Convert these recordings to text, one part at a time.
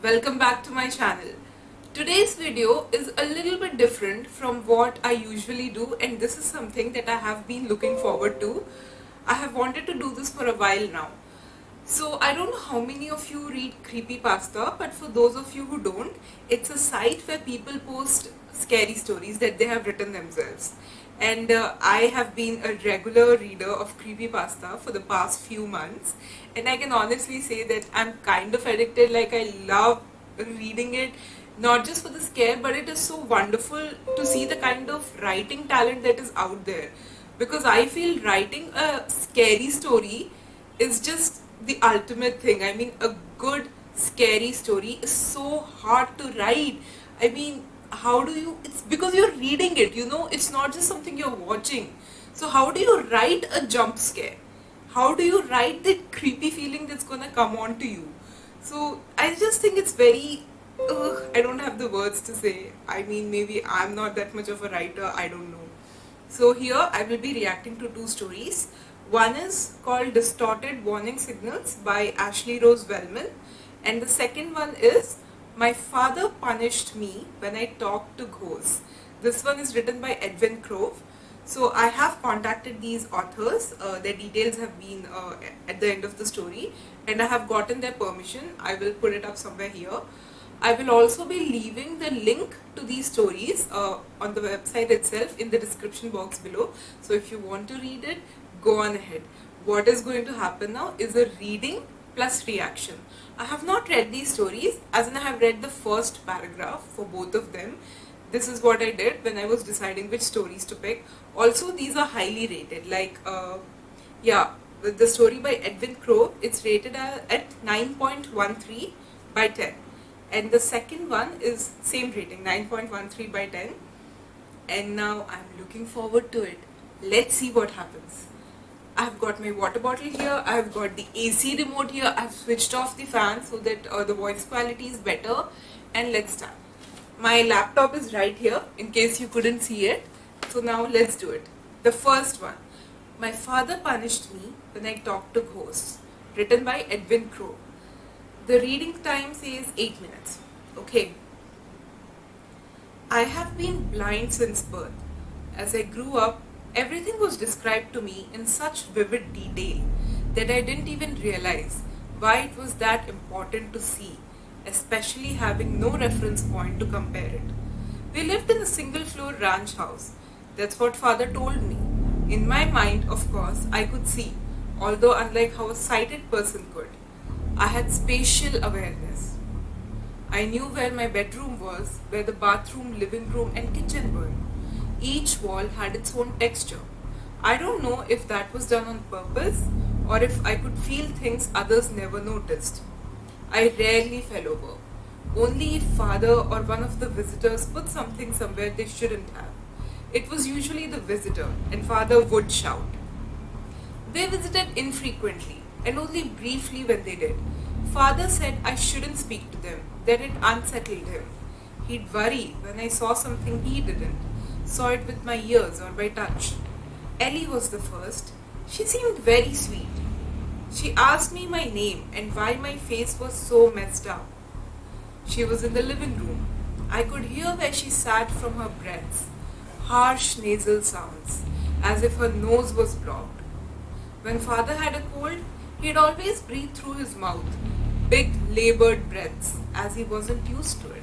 Welcome back to my channel. Today's video is a little bit different from what I usually do, and this is something that I have been looking forward to. I have wanted to do this for a while now. So I don't know how many of you read Creepypasta, but for those of you who don't, it's a site where people post scary stories that they have written themselves. And I have been a regular reader of Creepypasta for the past few months, and I can honestly say that I'm kind of addicted. Like, I love reading it, not just for the scare, but it is so wonderful to see the kind of writing talent that is out there, because I feel writing a scary story is just the ultimate thing. I mean, a good scary story is so hard to write. I mean, how do you, it's because you're reading it, it's not just something you're watching. So how do you write a jump scare? How do you write that creepy feeling that's gonna come on to you? So I just think it's very, I don't have the words to say. I mean, maybe I'm not that much of a writer, I don't know. So here I will be reacting to two stories. One is called Distorted Warning Signals by Ashley Rose Wellman, and the second one is My Father Punished Me When I Talked to Ghosts. This one is written by Edwin Crowe. So I have contacted these authors. Their details have been at the end of the story, and I have gotten their permission. I will put it up somewhere here. I will also be leaving the link to these stories on the website itself in the description box below. So if you want to read it, go on ahead. What is going to happen now is a reading plus reaction. I have not read these stories, as in I have read the first paragraph for both of them. This is what I did when I was deciding which stories to pick. Also, these are highly rated. Like, the story by Edwin Crowe, it's rated at 9.13 by 10. And the second one is same rating, 9.13 by 10. And now I'm looking forward to it. Let's see what happens. I've got my water bottle here, I've got the AC remote here, I've switched off the fan so that the voice quality is better, and let's start. My laptop is right here in case you couldn't see it. So now let's do it. The first one, My Father Punished Me When I Talked to Ghosts, written by Edwin Crowe. The reading time says 8 minutes. Okay. I have been blind since birth. As I grew up, everything was described to me in such vivid detail that I didn't even realize why it was that important to see, especially having no reference point to compare it. We lived in a single-floor ranch house. That's what Father told me. In my mind, of course, I could see, although unlike how a sighted person could. I had spatial awareness. I knew where my bedroom was, where the bathroom, living room, and kitchen were. Each wall had its own texture. I don't know if that was done on purpose or if I could feel things others never noticed. I rarely fell over. Only if Father or one of the visitors put something somewhere they shouldn't have. It was usually the visitor, and Father would shout. They visited infrequently and only briefly when they did. Father said I shouldn't speak to them, that it unsettled him. He'd worry when I saw something he didn't. Saw it with my ears or by touch. Ellie was the first. She seemed very sweet. She asked me my name and why my face was so messed up. She was in the living room. I could hear where she sat from her breaths, harsh nasal sounds, as if her nose was blocked. When Father had a cold, he'd always breathe through his mouth, big labored breaths, as he wasn't used to it.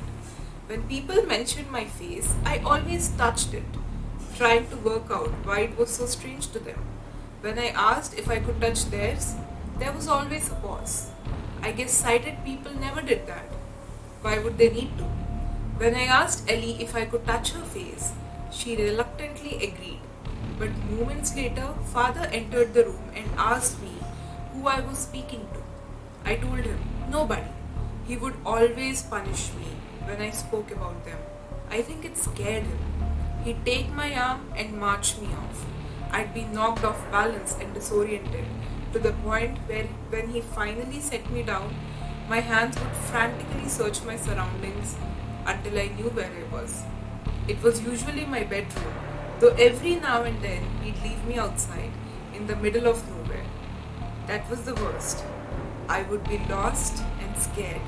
When people mentioned my face, I always touched it, trying to work out why it was so strange to them. When I asked if I could touch theirs, there was always a pause. I guess sighted people never did that. Why would they need to? When I asked Ellie if I could touch her face, she reluctantly agreed. But moments later, Father entered the room and asked me who I was speaking to. I told him, nobody. He would always punish me when I spoke about them. I think it scared him. He'd take my arm and march me off. I'd be knocked off balance and disoriented to the point where when he finally set me down, my hands would frantically search my surroundings until I knew where I was. It was usually my bedroom, though every now and then he'd leave me outside in the middle of nowhere. That was the worst. I would be lost and scared.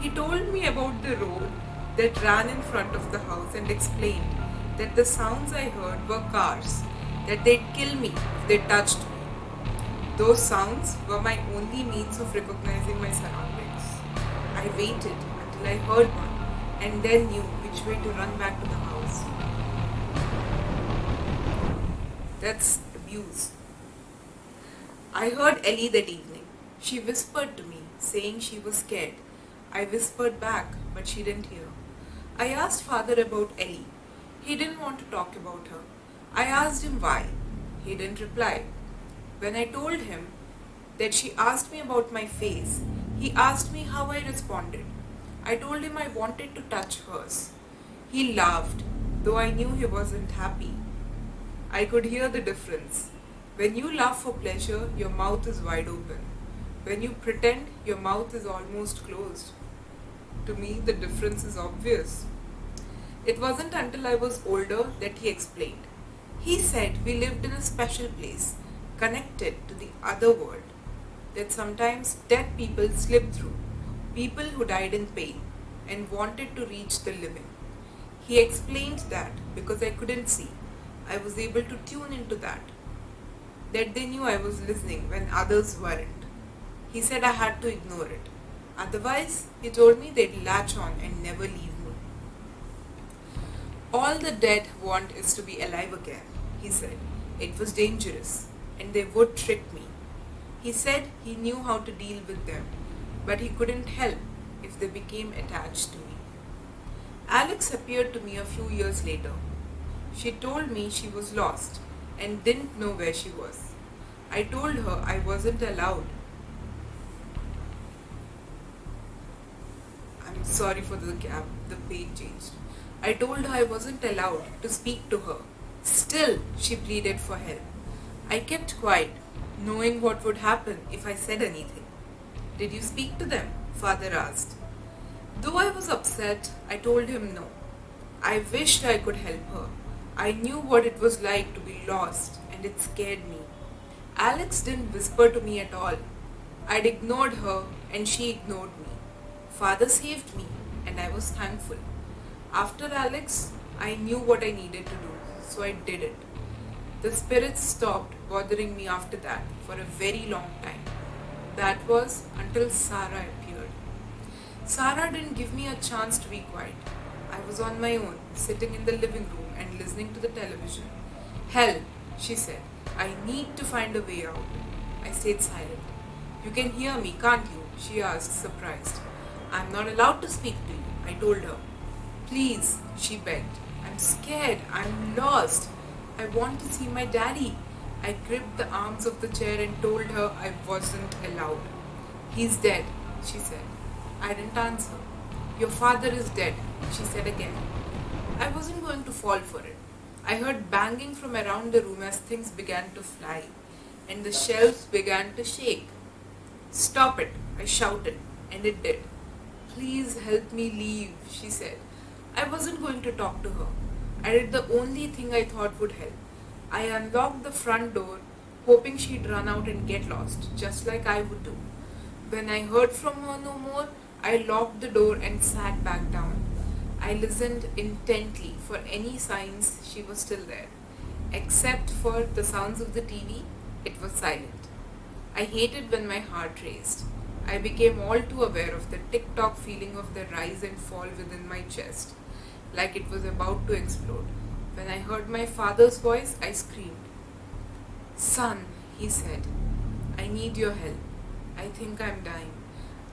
He told me about the road that ran in front of the house and explained that the sounds I heard were cars, that they'd kill me if they touched me. Those sounds were my only means of recognizing my surroundings. I waited until I heard one and then knew which way to run back to the house. That's abuse. I heard Ellie that evening. She whispered to me, saying she was scared. I whispered back, but she didn't hear. I asked father about Ellie. He didn't want to talk about her. I asked him why. He didn't reply. When I told him that she asked me about my face, he asked me how I responded. I told him I wanted to touch hers. He laughed, though I knew he wasn't happy. I could hear the difference. When you laugh for pleasure, your mouth is wide open. When you pretend, your mouth is almost closed. To me, the difference is obvious. It wasn't until I was older that he explained. He said we lived in a special place, connected to the other world, that sometimes dead people slip through, people who died in pain and wanted to reach the living. He explained that because I couldn't see, I was able to tune into that they knew I was listening when others weren't. He said I had to ignore it. Otherwise, he told me they'd latch on and never leave me. All the dead want is to be alive again, he said. It was dangerous, and they would trick me. He said he knew how to deal with them, but he couldn't help if they became attached to me. Alex appeared to me a few years later. She told me she was lost and didn't know where she was. I told her I wasn't allowed. I'm sorry for the gap, the page changed. I told her I wasn't allowed to speak to her. Still, she pleaded for help. I kept quiet, knowing what would happen if I said anything. Did you speak to them? Father asked. Though I was upset, I told him no. I wished I could help her. I knew what it was like to be lost, and it scared me. Alex didn't whisper to me at all. I'd ignored her, and she ignored me. Father saved me, and I was thankful. After Alex, I knew what I needed to do, so I did it. The spirits stopped bothering me after that for a very long time. That was until Sarah appeared. Sarah didn't give me a chance to be quiet. I was on my own, sitting in the living room and listening to the television. Hell, she said, I need to find a way out. I stayed silent. You can hear me, can't you? She asked, surprised. I'm not allowed to speak to you, I told her. Please, she begged. I'm scared. I'm lost. I want to see my daddy. I gripped the arms of the chair and told her I wasn't allowed. He's dead, she said. I didn't answer. Your father is dead, she said again. I wasn't going to fall for it. I heard banging from around the room as things began to fly, and the shelves began to shake. Stop it, I shouted, and it did. Please help me leave, she said. I wasn't going to talk to her. I did the only thing I thought would help. I unlocked the front door, hoping she'd run out and get lost, just like I would do. When I heard from her no more, I locked the door and sat back down. I listened intently for any signs she was still there. Except for the sounds of the TV, it was silent. I hated when my heart raced. I became all too aware of the tick-tock feeling of the rise and fall within my chest, like it was about to explode. When I heard my father's voice, I screamed. Son, he said, I need your help. I think I'm dying.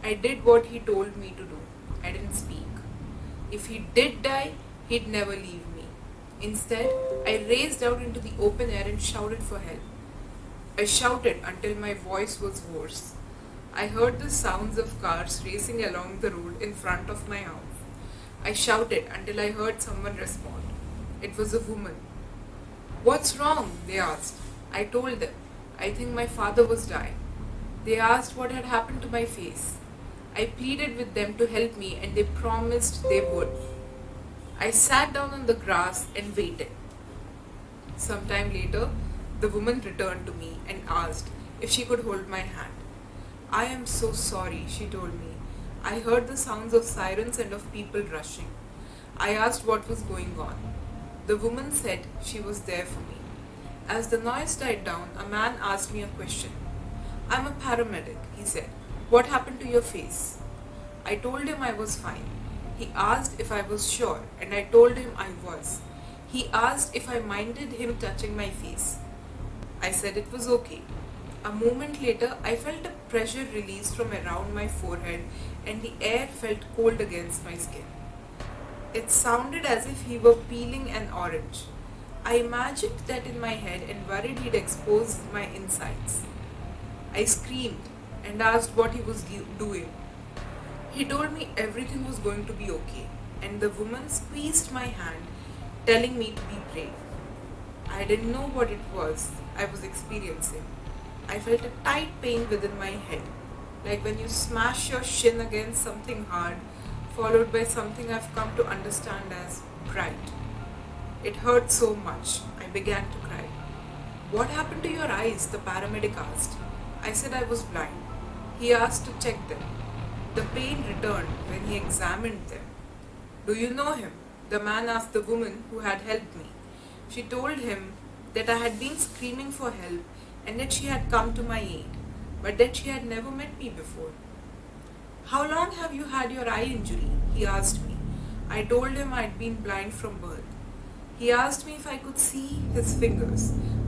I did what he told me to do. I didn't speak. If he did die, he'd never leave me. Instead, I raced out into the open air and shouted for help. I shouted until my voice was hoarse. I heard the sounds of cars racing along the road in front of my house. I shouted until I heard someone respond. It was a woman. What's wrong? They asked. I told them. I think my father was dying. They asked what had happened to my face. I pleaded with them to help me and they promised they would. I sat down on the grass and waited. Sometime later, the woman returned to me and asked if she could hold my hand. I am so sorry, she told me. I heard the sounds of sirens and of people rushing. I asked what was going on. The woman said she was there for me. As the noise died down, a man asked me a question. "I'm a paramedic," he said. "What happened to your face?" I told him I was fine. He asked if I was sure, and I told him I was. He asked if I minded him touching my face. I said it was okay. A moment later, I felt a pressure release from around my forehead, and the air felt cold against my skin. It sounded as if he were peeling an orange. I imagined that in my head and worried he'd exposed my insides. I screamed and asked what he was doing. He told me everything was going to be okay, and the woman squeezed my hand, telling me to be brave. I didn't know what it was I was experiencing. I felt a tight pain within my head, like when you smash your shin against something hard, followed by something I've come to understand as bright. It hurt so much, I began to cry. "What happened to your eyes?" the paramedic asked. I said I was blind. He asked to check them. The pain returned when he examined them. "Do you know him?" the man asked the woman who had helped me. She told him that I had been screaming for help and that she had come to my aid, but that she had never met me before. "How long have you had your eye injury?" he asked me. I told him I had been blind from birth. He asked me if I could see his fingers.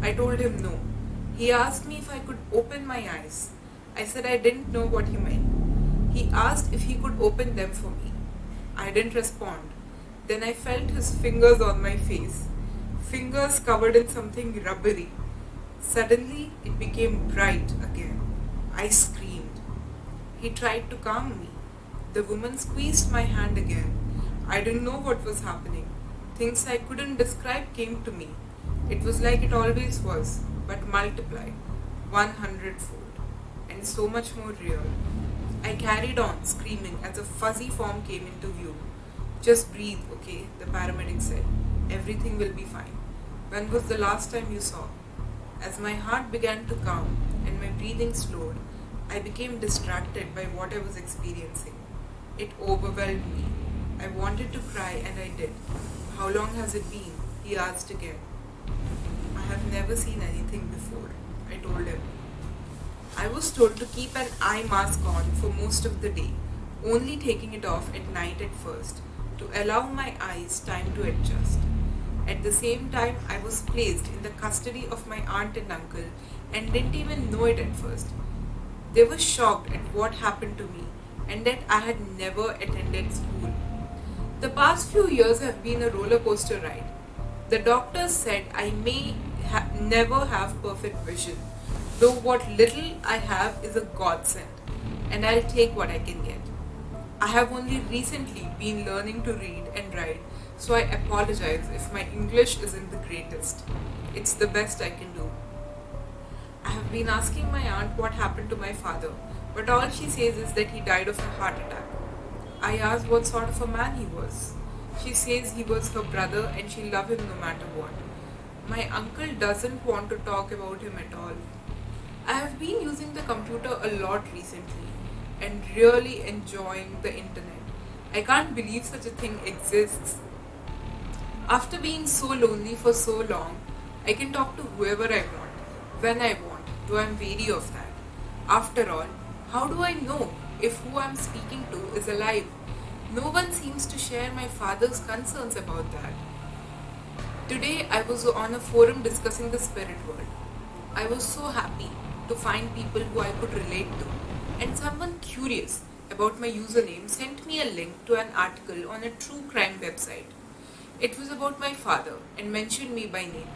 I told him no. He asked me if I could open my eyes. I said I didn't know what he meant. He asked if he could open them for me. I didn't respond. Then I felt his fingers on my face, fingers covered in something rubbery. Suddenly, it became bright again. I screamed. He tried to calm me. The woman squeezed my hand again. I didn't know what was happening. Things I couldn't describe came to me. It was like it always was, but multiplied, 100-fold, and so much more real. I carried on screaming as a fuzzy form came into view. "Just breathe, okay?" the paramedic said. "Everything will be fine." "When was the last time you saw?" As my heart began to calm and my breathing slowed, I became distracted by what I was experiencing. It overwhelmed me. I wanted to cry and I did. "How long has it been?" he asked again. "I have never seen anything before," I told him. I was told to keep an eye mask on for most of the day, only taking it off at night at first, to allow my eyes time to adjust. At the same time, I was placed in the custody of my aunt and uncle and didn't even know it at first. They were shocked at what happened to me and that I had never attended school. The past few years have been a roller coaster ride. The doctors said I may never have perfect vision, though what little I have is a godsend, and I'll take what I can get. I have only recently been learning to read and write, so I apologize if my English isn't the greatest. It's the best I can do. I have been asking my aunt what happened to my father, but all she says is that he died of a heart attack. I asked what sort of a man he was. She says he was her brother and she loved him no matter what. My uncle doesn't want to talk about him at all. I have been using the computer a lot recently and really enjoying the internet. I can't believe such a thing exists. After being so lonely for so long, I can talk to whoever I want, when I want, though I'm wary of that. After all, how do I know if who I'm speaking to is alive? No one seems to share my father's concerns about that. Today I was on a forum discussing the spirit world. I was so happy to find people who I could relate to, and someone curious about my username sent me a link to an article on a true crime website. It was about my father and mentioned me by name.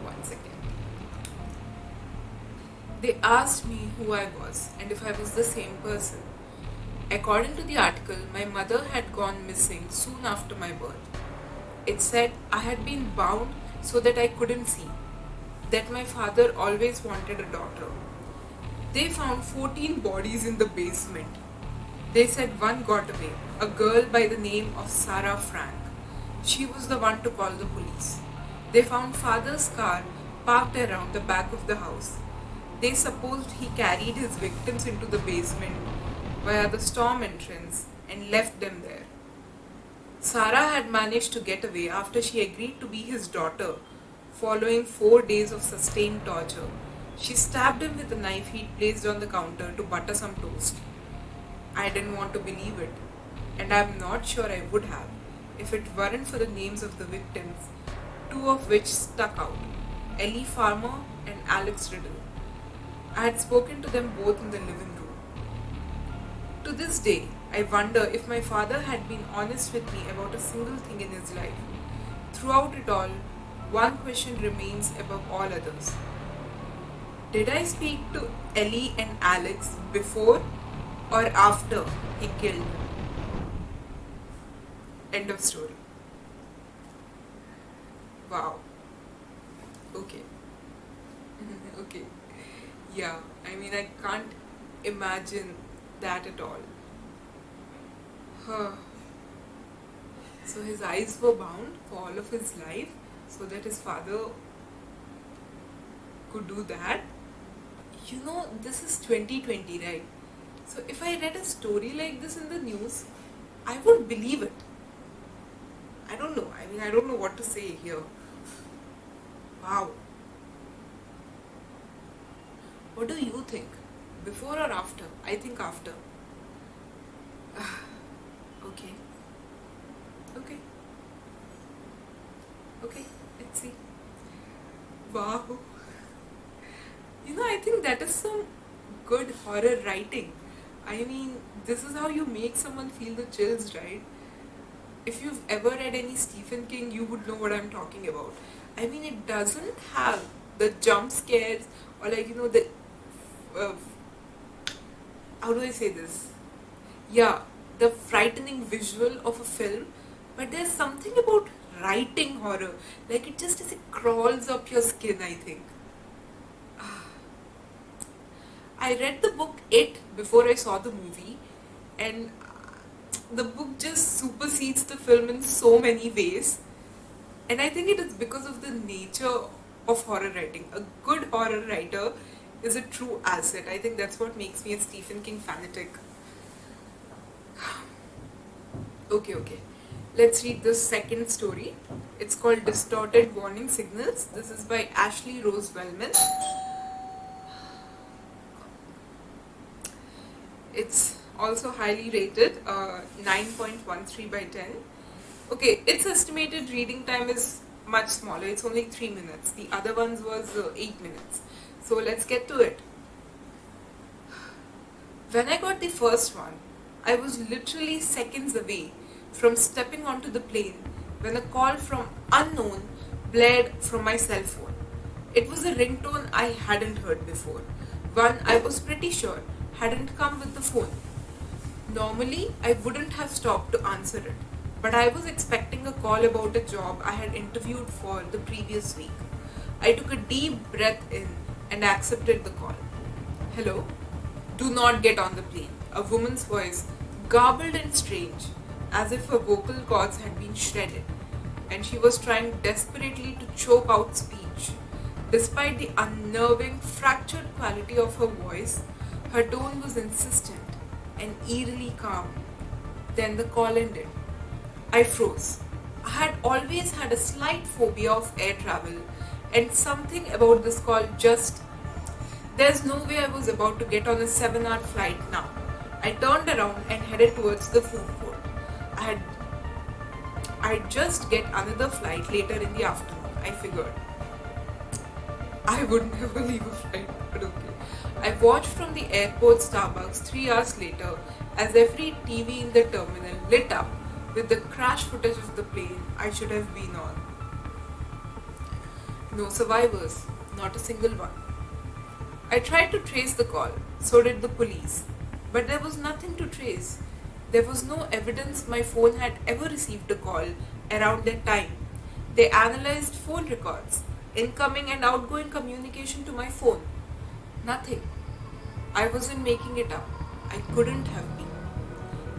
One second. They asked me who I was and if I was the same person. According to the article, my mother had gone missing soon after my birth. It said I had been bound so that I couldn't see, that my father always wanted a daughter. They found 14 bodies in the basement. They said one got away, a girl by the name of Sarah Frank. She was the one to call the police. They found father's car parked around the back of the house. They supposed he carried his victims into the basement, via the storm entrance and left them there. Sarah had managed to get away after she agreed to be his daughter following 4 days of sustained torture. She stabbed him with a knife he'd placed on the counter to butter some toast. I didn't want to believe it, and I'm not sure I would have if it weren't for the names of the victims, two of which stuck out, Ellie Farmer and Alex Riddle. I had spoken to them both in the living room. To this day, I wonder if my father had been honest with me about a single thing in his life. Throughout it all, one question remains above all others. Did I speak to Ellie and Alex before or after he killed them? End of story. Wow. Okay. Okay. Yeah, I mean, I can't imagine that at all. Huh. So his eyes were bound for all of his life so that his father could do that. You know, this is 2020, right? So if I read a story like this in the news, I would believe it. I don't know. I mean, I don't know what to say here. Wow. What do you think? Before or after? I think after. Okay. Okay. Okay, let's see. Wow. You know, I think that is some good horror writing. I mean, this is how you make someone feel the chills, right? If you've ever read any Stephen King, you would know what I'm talking about. I mean, it doesn't have the jump scares or like, you know, the... how do I say this? Yeah, the frightening visual of a film, but there's something about writing horror. Like, it just it crawls up your skin, I think. I read the book It before I saw the movie, and the book just supersedes the film in so many ways. And I think it is because of the nature of horror writing. A good horror writer is a true asset. I think that's what makes me a Stephen King fanatic. Okay. Let's read the second story. It's called Distorted Warning Signals. This is by Ashley Rose Wellman. It's also highly rated, 9.13 by 10. Okay, its estimated reading time is much smaller. It's only 3 minutes. The other ones was 8 minutes. So let's get to it. When I got the first one, I was literally seconds away from stepping onto the plane when a call from unknown blared from my cell phone. It was a ringtone I hadn't heard before. One I was pretty sure hadn't come with the phone. Normally, I wouldn't have stopped to answer it, but I was expecting a call about a job I had interviewed for the previous week. I took a deep breath in and accepted the call. Hello? Do not get on the plane. A woman's voice, garbled and strange, as if her vocal cords had been shredded, and she was trying desperately to choke out speech. Despite the unnerving, fractured quality of her voice, her tone was insistent and eerily calm. Then the call ended. I froze. I had always had a slight phobia of air travel, and something about this call just... There's no way I was about to get on a 7-hour flight now. I turned around and headed towards the food court. I'd just get another flight later in the afternoon, I figured. I would never leave a flight, but okay. I watched from the airport Starbucks 3 hours later as every TV in the terminal lit up with the crash footage of the plane I should have been on. No survivors, not a single one. I tried to trace the call, so did the police, but there was nothing to trace. There was no evidence my phone had ever received a call around that time. They analyzed phone records, incoming and outgoing communication to my phone. Nothing. I wasn't making it up. I couldn't have been.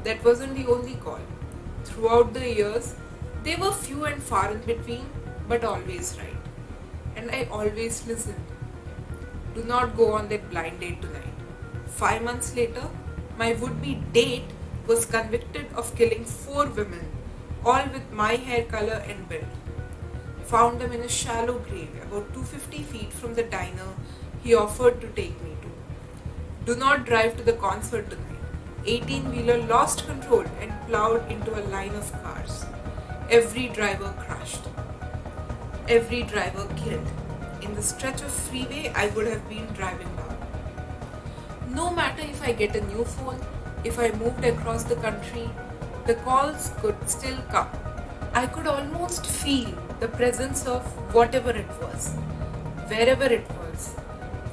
That wasn't the only call. Throughout the years, they were few and far in between, but always right. And I always listened. Do not go on that blind date tonight. 5 months later, My would-be date was convicted of killing 4 women, all with my hair color and build. Found them in a shallow grave about 250 feet from the diner he offered to take me to. Do not drive to the concert tonight. 18-wheeler lost control and plowed into a line of cars. Every driver crashed. Every driver killed. In the stretch of freeway I would have been driving down. No matter if I get a new phone, if I moved across the country, the calls could still come. I could almost feel the presence of whatever it was, wherever it was,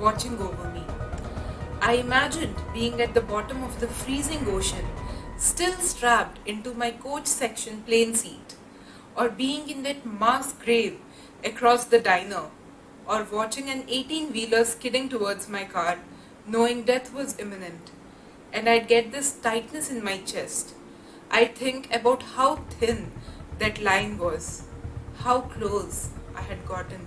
watching over me. I imagined being at the bottom of the freezing ocean, still strapped into my coach section plane seat, or being in that mass grave across the diner, or watching an 18-wheeler skidding towards my car, knowing death was imminent. And I'd get this tightness in my chest. I'd think about how thin that line was, how close I had gotten.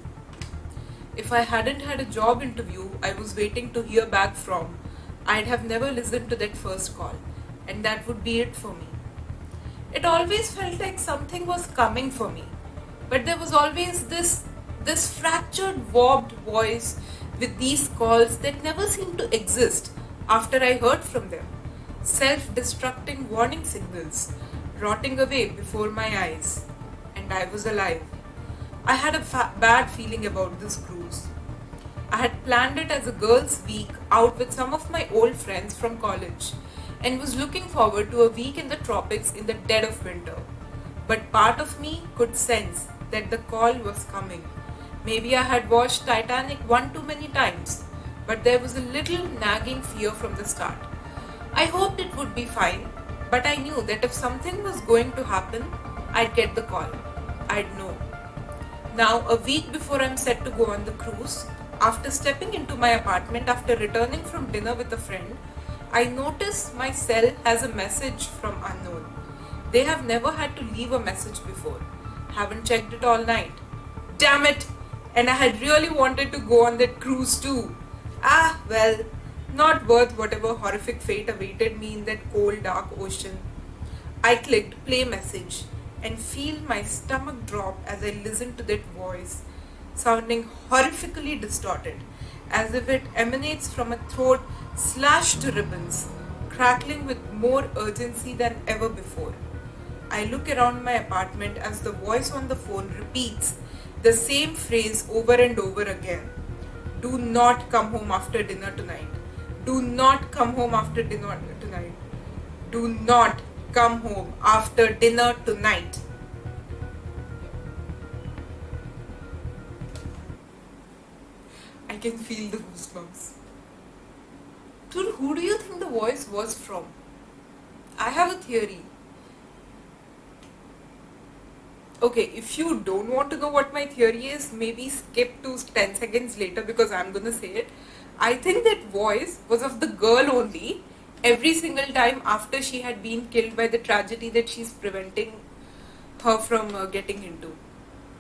If I hadn't had a job interview I was waiting to hear back from, I'd have never listened to that first call, and that would be it for me. It always felt like something was coming for me, but there was always this fractured, warped voice with these calls that never seemed to exist after I heard from them. Self-destructing warning signals, rotting away before my eyes, and I was alive. I had a bad feeling about this cruise. I had planned it as a girls' week out with some of my old friends from college and was looking forward to a week in the tropics in the dead of winter. But part of me could sense that the call was coming. Maybe I had watched Titanic one too many times, but there was a little nagging fear from the start. I hoped it would be fine, but I knew that if something was going to happen, I'd get the call. I'd know. Now, a week before I'm set to go on the cruise, after stepping into my apartment after returning from dinner with a friend, I notice my cell has a message from unknown. They have never had to leave a message before. Haven't checked it all night. Damn it! And I had really wanted to go on that cruise too. Well, not worth whatever horrific fate awaited me in that cold, dark ocean. I clicked play message and feel my stomach drop as I listened to that voice, sounding horrifically distorted, as if it emanates from a throat slashed to ribbons, crackling with more urgency than ever before. I look around my apartment as the voice on the phone repeats the same phrase over and over again. Do not come home after dinner tonight. Do not come home after dinner tonight. Do not come home after dinner tonight. I can feel the goosebumps. Dude, who do you think the voice was from? I have a theory. Okay, if you don't want to know what my theory is, maybe skip to 10 seconds later because I'm gonna say it. I think that voice was of the girl only every single time after she had been killed by the tragedy that she's preventing her from getting into.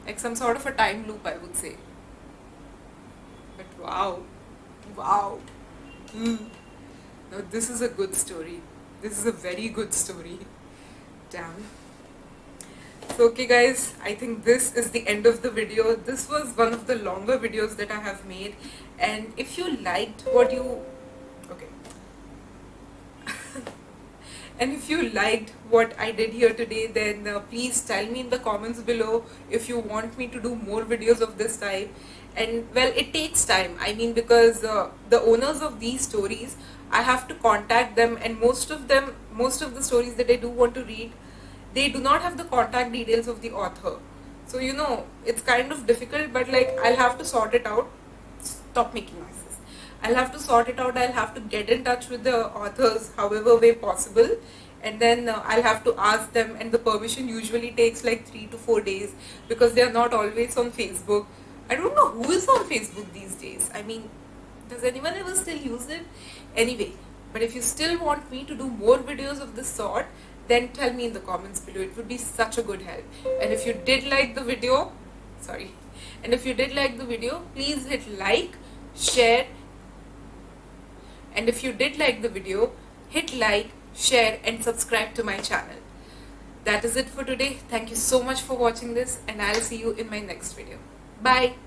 Like some sort of a time loop, I would say. But wow. Now this is a good story. This is a very good story. Damn. So okay guys, I think this is the end of the video. This was one of the longer videos that I have made, and if you liked what you and if you liked what I did here today, then please tell me in the comments below if you want me to do more videos of this type. And well, it takes time, I mean, because the owners of these stories, I have to contact them, and most of the stories that I do want to read, they do not have the contact details of the author. So you know, it's kind of difficult, but like I'll have to sort it out. Stop making noises. I'll have to sort it out. I'll have to get in touch with the authors however way possible, and then I'll have to ask them, and the permission usually takes like 3 to 4 days because they are not always on Facebook. I don't know who is on Facebook these days. I mean, does anyone ever still use it? Anyway, but if you still want me to do more videos of this sort, then tell me in the comments below. It would be such a good help. And if you did like the video, please hit like, share, and if you did like the video, hit like, share and subscribe to my channel. That is it for today. Thank you so much for watching this, and I'll see you in my next video. Bye.